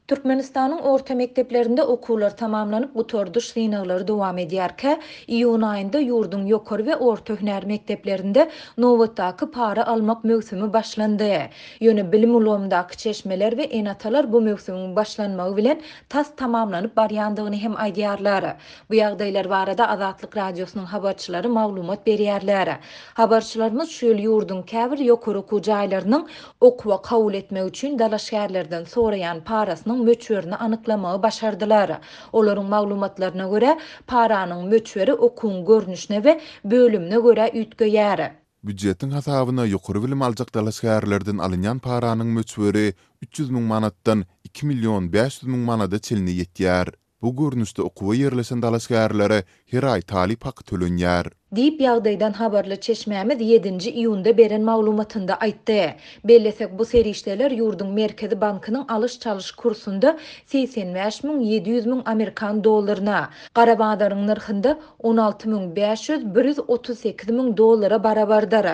Türkmenistanyň orta mekdeplerinde okullar tamamlanyp gutorduş synagları dowam edýärkä, iýun aýynda ýurdun ýokary we orta hünär mekdeplerinde nowatdaky para almak mögsümi başlandy. Ýöne bilim ulgamyndaky çeşmeler we enatalar bu mögsümiň başlanmagy bilen tas tamamlanyp barýandygyny hem aýdýarlar. Bu ýagdaýlar barada Azatlyk radiosynyň habarçylary maglumat berýärler. Habarçylarymys şu ýyl ýurdun käbir ýokary okuw jaýlarynyň okuwa kabul etmek üçin dalaşgärlerden soraýan parasynyň möçberini anyklamagy başardylar. Olaryň maglumatlaryna görä, paranyň möçberi okuwyň görnüşine we bölümine görä üýtgeýär. Büdjetiň hasabyna ýokary bilim aljak dalaşgärlerden alynýan paranyň möçberi 300 000 manatdan 2 milyon 500 000 manada çelini ýetýär. Bu görnüşde okuwa ýerleşen dalaşgärlere her aý talip haky tölenýär. Diýip ýagdaýdan habarly çeşmämiz 7-nji iýunda beren maglumatynda aýtdy. Bellesek bu serişdeler ýurdun Merkezi Bankynyň alış çalış kursunda 85.700 000 Amerikan dollaryna, Garabadaryň narhynda 16.538 000 dollara barabardyr.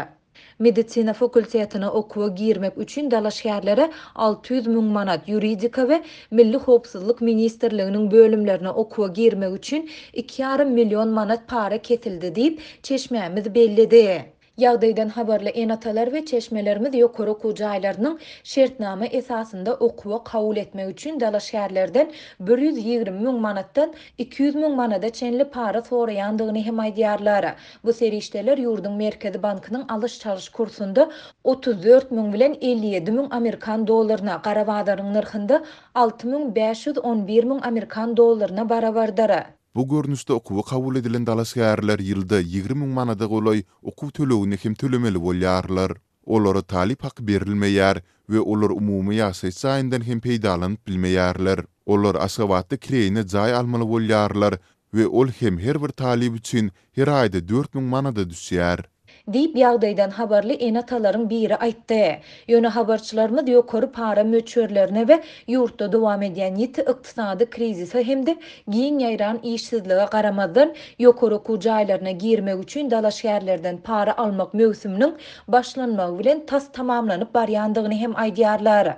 Medisina fakultetine okuwa girmek üçin dalaşgärlere 600 000 manat, yuridika we Milli Howpsuzlyk Ministrliginiň bölümlerine okuwa girmek üçin 2,5 milyon manat para kesildi diýip çeşmämiz bellidi. Ýagdaýdan habarly enatalar we çeşmelerimiz ýokary okuw jaýlarynyň şertname esasynda okuwa kabul etmek üçin dalaşgärlerden 120 000 manatdan 200 000 manada çenli para soraýandygyny hem aýdýarlar. Bu serişdeler ýurdun Merkezi Bankynyň alış çalış kursunda 34 000 bilen 57 000 Amerikan dollaryna, Garabadaryň narhynda 6.511 000 Amerikan dollaryna barabardyr. Bu görnüşde okuwa kabul edilen dalaşgärler ýylda 20 000 manada golay okuw tölegini hem tölemeli bolýarlar. Olara talip hak berilmeýär we olar umumy ýaşaýy saýyndan hem peýdalanyp bilmeýärler. Olar aşgabatda kireýine jaý almaly bolýarlar we ol hem her bir talip üçin her aýda 4 000 manada düşýär. Diýip ýagdaýdan habarly enatalaryň biri aýtdy. Ýöne habarçylarymyz ýokary para möçberlerine we ýurtda dowam edýän ýiti ykdysady krizise hemde giň ýaýran işsizlige garamazdan ýokary okuw jaýlaryna girmek üçin dalaşgärlerden para almak mögsüminiň başlanmagy bilen tas tamamlanyp barýandygyny hem aýdýarlar.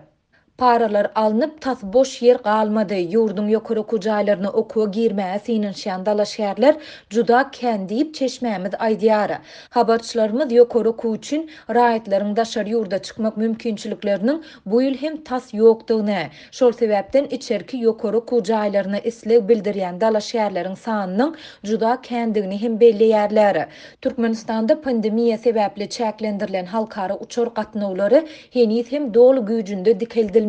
Paralar alınıp tas boş yer galmady. Ýurdun ýokary okuw jaýlaryna okuwa girmäge synynşan dalaşgärler juda kän diýip çeşmämiz aýdýar. Habarçylarymyz ýokary okuw üçin raýatlaryň daşar ýurda çykmak mümkinçilikleriniň bu ýyl hem tas ýokdugyny, şol sebäpden içerki ýokary okuw jaýlaryna isleg bildirýän dalaşgärleriň sanynyň juda kändigini hem belleýärler. Türkmenistanda pandemiýa sebäpli çäklendirilen halkara uçur gatnawlary henüz hem dolu güýjünde dikildilmedi.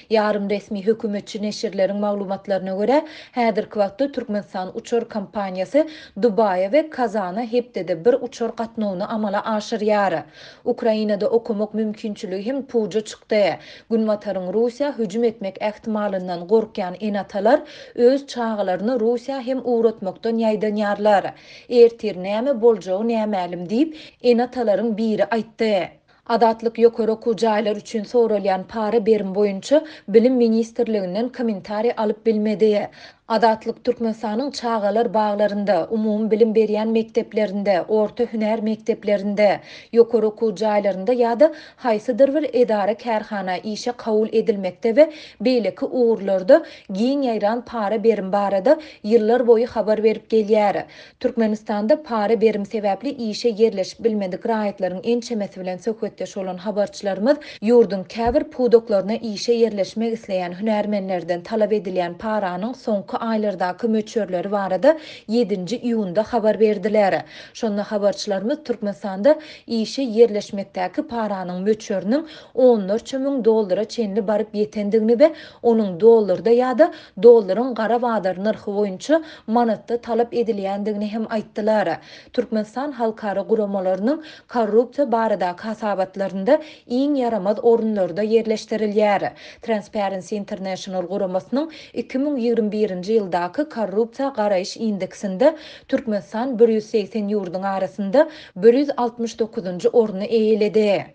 Yarım resmi hökümetçi neşirleriň maglumatlaryna görä, häzirki wagtda Türkmenistan uçur kampaniýasy Dubaýa we Kazana hepdede bir uçur gatnawyny amala aşyrýar. Ukrainada okumak mümkinçiligi hem puja çykdy. Günbataryň Russiýa hüjüm etmek ähtimalyndan gorkýan enatalar öz çağalaryny Russiýa hem uğratmakdan ýaýdanýarlar. Ertir näme boljagy nämälim diýip enatalaryň biri aýtdy. Azatlyk ýokary okuw jaýlar üçin soralýan para berim boýunça Bilim Ministrliginden kommentariýa alyp bilmedi. Azatlyk Türkmenistanyň çağalar baglarynda, umum bilim berýän mekteplerinde, orta hünär mekteplerinde, ýokary okuw jaýlarynda ýa-da haýsydyr bir edara kärhana işe kabul edilmekde we beýleki uğurlarda giň ýaýran para berim barada ýyllar boýu habar berip gelýär. Türkmenistanda para berim sebäpli işe ýerleşip bilmedik raýatlaryň en çemesi bilen söhbetdeş bolan habarçylarymyz ýurdun käbir pudoklaryna işe ýerleşmek isleýän hünärmenlerden talap edilýän paranyň soňky aýlardaky möçberleri barada 7-nji iýunda habar berdiler. Şonda habarçylarymyz Türkmenistanda işe ýerleşmekdäki paranyň möçberiniň 14 000 dollara çenli baryp ýetendigini we onuň dollarda ýa-da dollaryň Garabadary narhy boýunça manatda talap edilýändigini hem aýtdylar. Türkmenistan halkara guramalarynyň korrupsiýa baradaky hasabatlarynda iň yaramaz orunlarda ýerleşdirilýär. Transparency International guramasynyň 2021 ýyldaky korrupsiýa garaýyş indeksinde Türkmenistan 180 ýurdun arasynda 169-njy orny eýledi.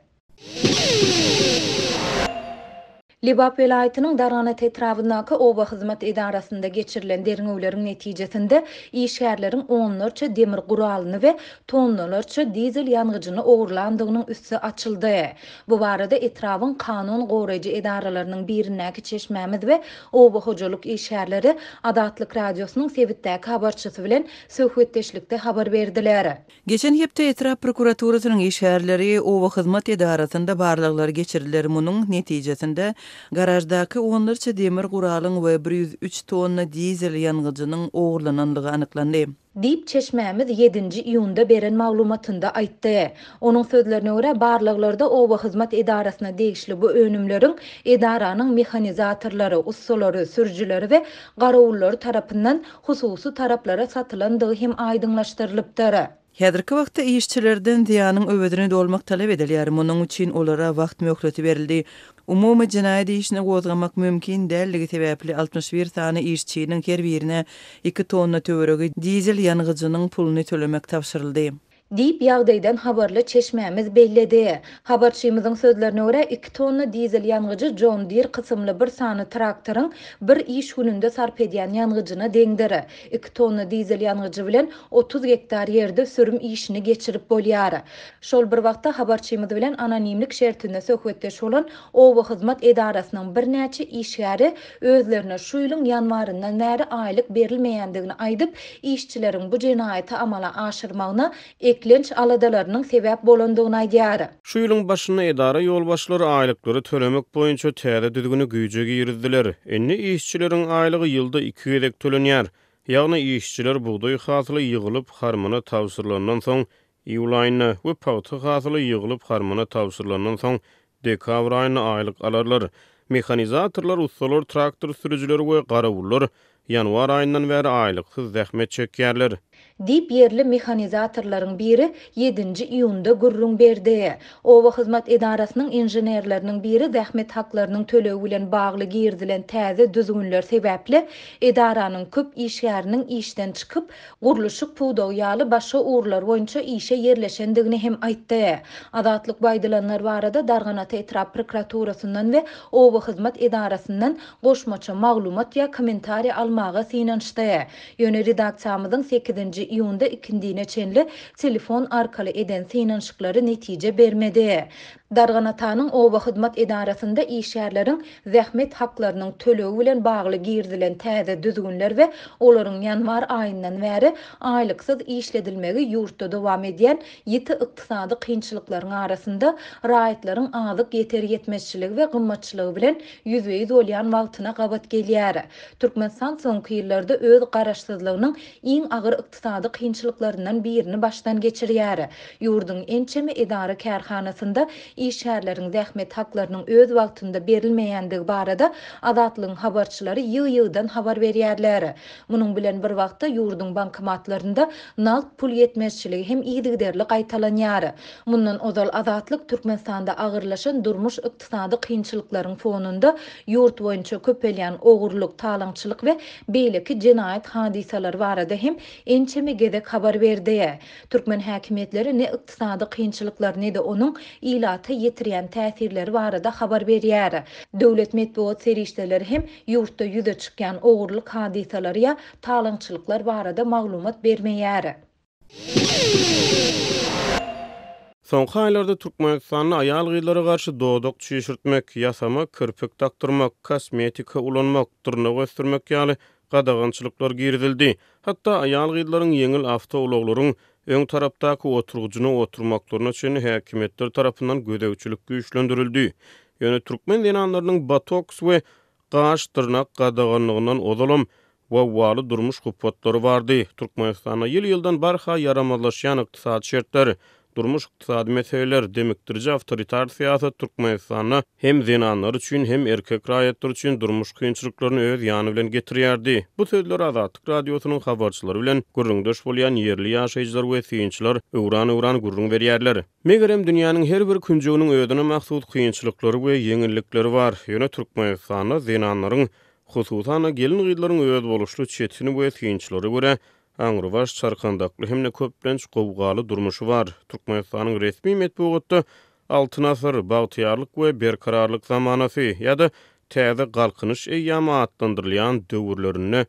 Libap vilayatynyň Darganat etrafyndaky oba hyzmat edarasynda geçirilen deriňewleriň netijesinde işgärleriň onlarça demir guralyny we tonnalarça dizel ýangyjyny ogurlandygynyň üstü açyldy. Bu barada etrawyň kanun goraýjy edaralarynyň birinäki çeşmämiz we oba hojalyk işgärleri Adatlyk radiosynyň Sebitdäki habarçysy bilen söhbetdeşlikde habar berdiler. Geçen hepde Etraf prokuraturasynyň işgärleri oba hyzmat edarasynda barlyklary geçiriler. Munyň netijesinde garajdaky onlarça demir guralyň we 103 tonna dizel ýangyjynyň ogurlananlygy anyklandy. Dip çeşmämiz 7-nji iýunda beren maglumatynda aýtdy. Onuň sözlerine görä barlyklarda oba hyzmat edarasyna degişli bu önümleriň edaranyň mehanizatorlary, ussulary, sürjüleri we garawullary tarapyndan hususy taraplara satylandygy hem aýdyňlaşdyrylypdyr. Häzirki wagtda işçilerden ziýanyň öwedini dolmak talep edilýär. Munyň üçin olara wagt möhleti berildi. Umumy jinaýat işine gozgamak mümkin dälligi sebäpli 61 sany işçiniň her birine 2 tonna töweregi dizel ýangyjynyň puluny tölemek tapşyryldy. Dip ýagdaýdan habarly çeşmämiz belledi. Habarçymyzyň sözlerine görä 2 tonna dizel ýangyjy John Deere kysymly bir sany traktoryň bir iş gününde sarp edýän ýangyjyna deňdir. 2 tonna dizel ýangyjy bilen 30 hektar ýerde sürüm işini geçirip bolýar. Şol bir wagtda habarçymyz bilen anonimlik şertinde söhbetdeş bolan oba hyzmat edarasynyň bir näçe işgäri özlerine şu ýylyň ýanwaryndan bäri aýlyk berilmeýändigini aýdyp, işçileriň bu jenaýaty amala aşyrmagyna eklenç aladalarynyň sebäp bolandygyny aýdýar. Şu ýylyň başyna edara ýolbaşçylary aýlyklary tölemek boýunça täze düzgünü güýje girdiler. Enni işçileriň aýlygy ýylda 2 gedek tölenýär. Ýagny işçiler buğday hasyly ýygylyp harmana tawsyrlandan soň iýul aýyna we paýty hasyly ýygylyp harmana tawsyrlandan soň dekabr aýyna aýlyk alarlar. Mehanizatorlar, ustalar, traktor sürüjüleri we garawullar ýanwar aýyndan bäri aýlyksyz zähmet çekýärler. Dip yerli mehanizatorlaryň biri 7-nji iýunda gurrun berdi. Oba hyzmat edarasynyň injenerleriniň biri zähmet haklarynyň tölewi bilen bagly girdilen täze düzgünler sebäpli edaranyň köp işgäriniň işden çykyp guruluşyk puwdaw ýaly başga uğurlar boýunça işe yerleşendigini hem aýtdy. Adatlyk baýdalanlar barada Darganat Etraf prokuraturasyndan we oba hyzmat edarasyndan goşmaça maglumat ýa kommentariýa almaga synanşdy. Ýöne redaksiýamyzyň 8-nji iýunda ikindine çenli telefon arkaly eden synanşyklary netije bermedi. Darganatanyň oba hyzmat edarasynda işgärleriň zähmet haklarynyň tölewi bilen bagly girdilen täze düzgünler we olaryň ýanwar aýyndan bäri aýlyksyz işledilmegi ýurtda dowam edýän ýiti ykdysady kynçylyklaryň arasynda raýatlaryň azyk ýeter ýetmezçiligi we gymmatçylygy bilen ýüzbeýiz bolýan wagtyna gabat gelýär. Türkmenistan soňky ýyllarda öz garaşsyzlygynyň iň agyr ykdysady kynçylyklaryndan birini başdan geçirýär. Ýurduň ençemi edara kärhanasynda işgärleriň zähmet haklarynyň öz wagtynda berilmeýändigi barada Adatlyň habarçylary ýyl-ýyldan habar berýärler. Munyň bilen bir wagtda ýurduň bankomatlarynda nalt pul ýetmezçiligi hem ýygyderli gaýtalanýar. Mundan ozal Adatlyk Türkmenistanda agyrlaşan durmuş ykdysady kynçylyklaryň fonunda ýurt boýunça köpelýän ogurluk, talaňçylyk we beýleki jenaýat hadisalary barada hem ençemi gezek habar berdi. Türkmen häkimetleri ne ykdysady kynçylyklar ne de onuň ilata ýetirýän täsirleri barada habar berýär. Döwlet medeniýet serişdeleri hem ýurtda ýüze çykýan ogurluk hadisalary ýa talaňçylyklar barada maglumat bermeýär. Soňky aýlarda Türkmenistanyň aýal gyýlary garşy dodok çeşirtmek, ýasama, kirpik taktyrmak, kosmetika ulanmak, tyrnak ösdürmek ýaly gadagançylyklar girdildi. Hatda aýal gyýlaryň ýeňil awtologlaryň öň tarapdaky oturgugyna oturmaklaryna çyn häkimetler tarapyndan gödäwçilik güýçlendirildi. Ýöne türkmen denanlarynyň botoks we gaş tyrnak gadaganlygyndan ozalam we waly durmuş hupatlary bardy. Türkmenistana ýyl-ýyldan barha yaramazlaşýan ykdysady şertler, durmuş ykdysady meseleler demekdirji awtoritar siýasat Türkmenistana hem zenanlar üçin hem erkek raýatlar üçin durmuş kynçylyklaryny öz ýany bilen getirýärdi. Bu sözler Azatlyk radiosynyň habarçylary bilen gurrundaş bolýan ýerli ýaşaýjylar we synçylar öwran gurrun berýärler. Megerem dünýäniň her bir künjeginiň özüne mahsus kynçylyklary we ýeňillikleri bar. Ýöne Türkmenistana zenanlaryň hususan gelin gyýlaryň öz boluşly çetini we synçylary görä aňrybaş çarkandakly hemne köplenç gowgaly durmuşy bar. Türkmenistanyň resmi medeniýetde altyn asyr, bagtyarlyk we berkararlyk zamanasy ýa-da täze galkynyş eýýamy adlandyrylýan döwürlerine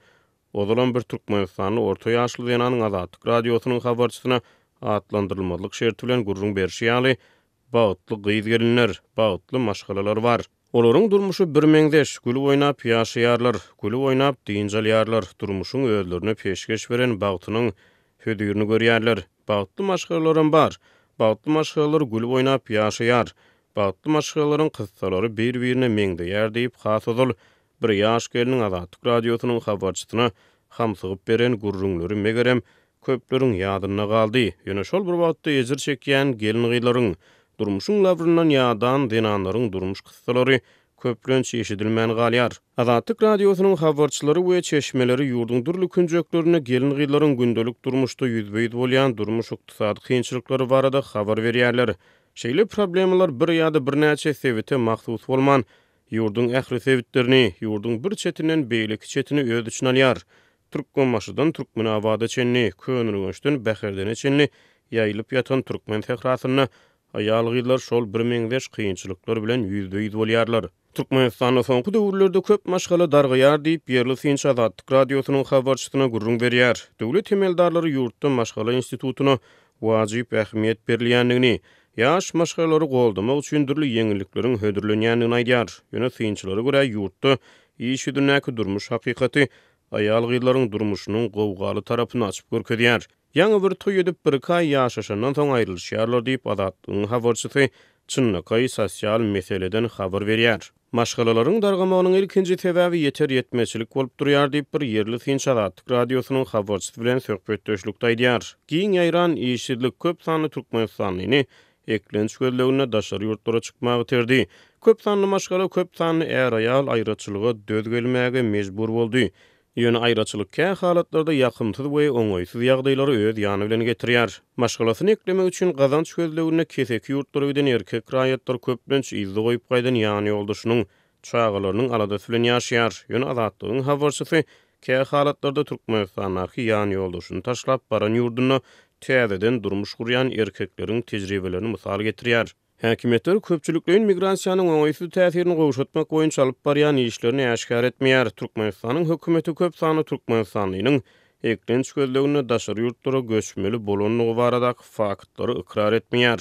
ozalan bir Türkmenistanly orta ýaşly ýananyň Azatlyk radiosynyň habarçysyna adlandyrylmalyk şerti bilen gurrun berşýaly bagtly gyz gelinler, bagtly maşgalalar bar. Olaryň durmuşy bir meňdeş, gülüp oýnap ýaşaýarlar, gülüp oýnap diňjalýarlar, durmuşyň özlerine peşgeş beren bagtynyň hödürini görýärler. Bagtly maşgalalar bar. Bagtly maşgalalar gülüp oýnap ýaşaýar. Bagtly maşgalaryň kyssalary bir-birine meňdeýär diýip has ozal bir ýaş geliniň Azatlyk radiosynyň habarçysyna hamsygyp beren gurrunlary megerem köpleriň ýadyna galdy. Ýöne şol bir wagtda ejir çekýän gelin gylaryň durmuşyň labryndan ýadan denanlaryň durmuş kyssalary köplenç eşidilmän galýar. Azatlyk radiosynyň habarçylary we çeşmeleri ýurduň durly künjeklerine gelin gylaryň gündelik durmuşda ýüzbeýid bolýan durmuş ykdysady kynçylyklary barada habar berýärler. Şeýle problemalar bir ýa-da bir näçe sebite mahsus bolman, ýurduň ähli sebitlerini, ýurduň bir çetinden beýleki çetini öz içine alýar. Türkmenmaşydan Türkmenabada çenli, Könürgünçden Bäherdene çenli ýaýlyp ýatan türkmen tehrasyna aýal gylar şol bir meňdeş kynçylyklar bilen ýüzbeýid bolýarlar. Türkmenistanyň soňky döwürlerde köp maşgala dargyýar diýip ýerli Finç Azatlyk radiosynyň habarçysyna gurrun berýär. Döwlet temeldarlary ýurtda maşgala institutyna wajyp ähmiýet berilýändigini, ýaş maşgalary goldamak üçin türli ýeňillikleriň hödürlenýändigini aýdýar. Ýöne synçylary görä ýurtda iş ýüdünäki durmuş hakykaty aýal gylaryň durmuşynyň gowgaly tarapyny açyp görkezýär. Ýaňy bir toý edip bir kay ýaşaşandan soň aýrylýarlar diýip Azatlygyň habarçysy çynnyky sosial meseleden habar berýär. Maşgalalaryň dargamagynyň ilkinji sebäbi ýeter ýetmeçilik bolup durýar diýip bir ýerli Finç Azatlyk radiosynyň habarçysy bilen söhbetdeşlikde aýdýar. Giň ýaýran işçilik köp sanly Türkmenistanyny eklenç gözlegine daşar ýurtlara çykmagy terdi. Köp sanly maşgala köp sanly aýal aýraçylyga döz gelmäge mejbur boldy. Ýöne aýraçylykka halatlarda ýakymsyz we oňoýsuz ýagdaýlary öz ýany bilen getirýär. Maşgalasyny eklemek üçin gazanç gözlegine kesek ýurtlara giden erkek raýatlar köplenç izli goýup gaýdan ýany ýoldaşynyň çağalarynyň aladasy bilen ýaşaýar. Ýöne Azatlygyň habarçysy kä halatlarda Türkmenistanyň ýany ýoldaşyny taşlap baran ýurduny täzeden durmuş gurýan erkekleriň tejribelerini mysal getirýär. Häkimetler köpçüliklerin migrasiýanyň oňoýsuz täsirini gowşatmak boýunça alyp barýan işlerini äşkar etmeýär. Türkmenistanyň hökümeti köp sanly Türkmenistanyň eklenç gözlegine daşar ýurtlara göçmeli bolanyny baradaky faktlary ikrar etmeýär.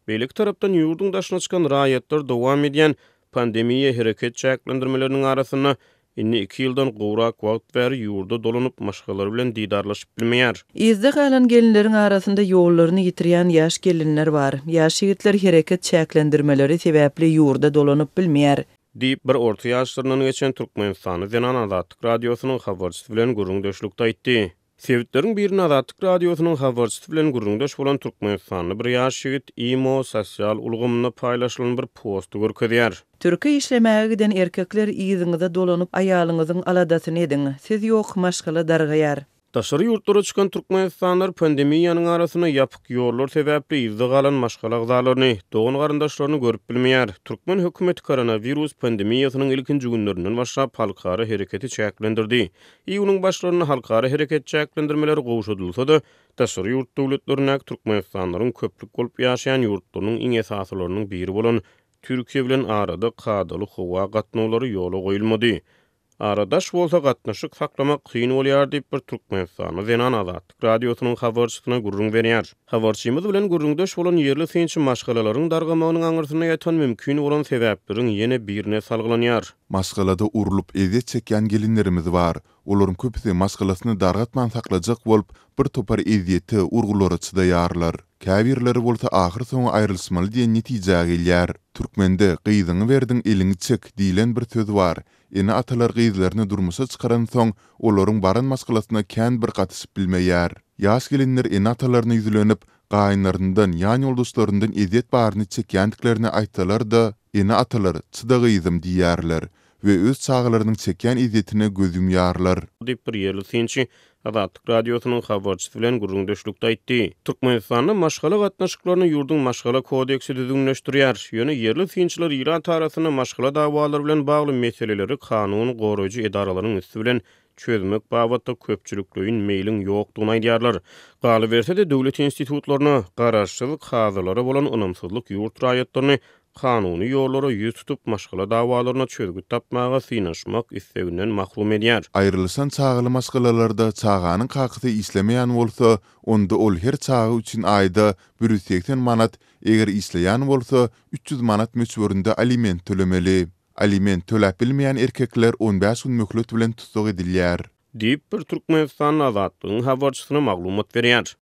Beýlik tarapdan ýurduň daşyna çykan raýatlar dowam edýän pandemiýa hereket çäklendirmeleriniň arasyna inni 2 ýyldan gowrak wagt bäri ýurda dolanyp maşgalar bilen didarlaşyp bilmeýär. Izde galan gelinleriň arasynda ýollaryny ýitirýän ýaş gelinler bar. Ýaş ýigitler hereket çäklendirmeleri sebäpli ýurda dolanyp bilmeýär. Diýip bir orta ýaşlarynyň geçen Türkmenistanyň Zenan Azatlyk radiosynyň habarçysy bilen gurrundaşlykda aýtdy. Sebäpleriň birini Azatlyk radiosynyň habarçysy bilen gurrundaş bolan Türkmenistanyň bir ýaş ýigit imo sosial ulgamyna paýlaşylan bir post görkezýär. Türkiýe işlemäge giden erkekler iziňizde dolanyp aýalyňyzyň aladasyny ediň. Siz ýok maşgala dargyýar. Daşary ýurtlara çykan Türkmenistanlar pandemiýanyň arasyna ýapyk ýollar sebäpli izde galan maşgala gydalaryny, dogan garandaşlaryny görüp bilmeýär. Türkmen hökümeti koronavirus pandemiýasynyň ilkinji günlerinden başlap halkara hereketi çäklendirdi. Iýunyň başlaryna halkara hereket çäklendirmeleri gowşatylsa-da, daşary ýurt döwletlerine Türkmenistanlaryň köplük bolup ýaşaýan ýurtlarynyň iň esaslarynyň biri bolan Türkiýe bilen arada kadaly howa gatnawlary ýola goýulmady. Aradaş bolsa gatnaşyk saklamak kyn bolýar diýip bir Türkmenistanyň Zenan Azatlyk radiosynyň habarçysyna gurrun berýär. Habarçymyz bilen gurrundaş bolan ýerli Finç maşgalalaryň dargamagynyň aňyrsyna ýatan mümkin bolan sebäpleriň ýene birine salglanýar. Maşgalada urulup eziyet çekýän gelinlerimiz bar. Olaryň köpüsi maşgalasyny dargatman saklajak bolup bir topar eziyeti urgulary çydaýarlar. Käbirleri bolsa ahir soňy aýrylşmaly diýen netije gelýär. Türkmende gyzyňy berdiň eliňi çek diýilen bir söz bar. Ene atalar gyzlaryny durmuşa çykaran soň olaryň baran maşgalasyna kän bir gatyşyp bilmeýär. Ýaş gelinler ene atalaryny ýüzlenip gaýynlaryndan ýany ýoldaşlaryndan eziyet baryny çekýändiklerini aýtsalar-da ene atalar çydagyzym diýýärler we öz çağlarynyň çekýän eziyetine gözüm ýarlar. Diýip bir ýerli Finçi Azatlyk radiosynyň habarçysy bilen gurrundaşlykda aýtdy. Türkmenistanyň maşgala gatnaşyklaryny ýurdun maşgala kodeksi düzgünleşdirýär. Ýöne ýerli finçler İran tarasyna maşgala dawalary bilen bagly meseleleri kanun goraýjy edaralaryň üstü bilen çözmek babatda köpçüliklerin meýliň ýokdugyny aýdýarlar. Galy berse de döwlet institutlaryna garaşsyzlyk hazırlary bolan ynamsyzlyk ýurt raýatlaryny kanuny ýollara ýüz tutup maşgala dawalaryna çözgüt tapmaga synaşmak isleginden mahrum edýär. Ayrılsan çağılı maskalalarda çağanın kakıtı islemeyen bolsa, onda ol her çağı üçün ayda 180 manat, eger isleyen bolsa 300 manat möçberinde aliment tölemeli. Aliment töläp bilmeýän erkekler 15 gün möhlet bilen tutuk edilýär. Diýip bir Türkmenistan azatlygyň habarçysyna maglumat berýär.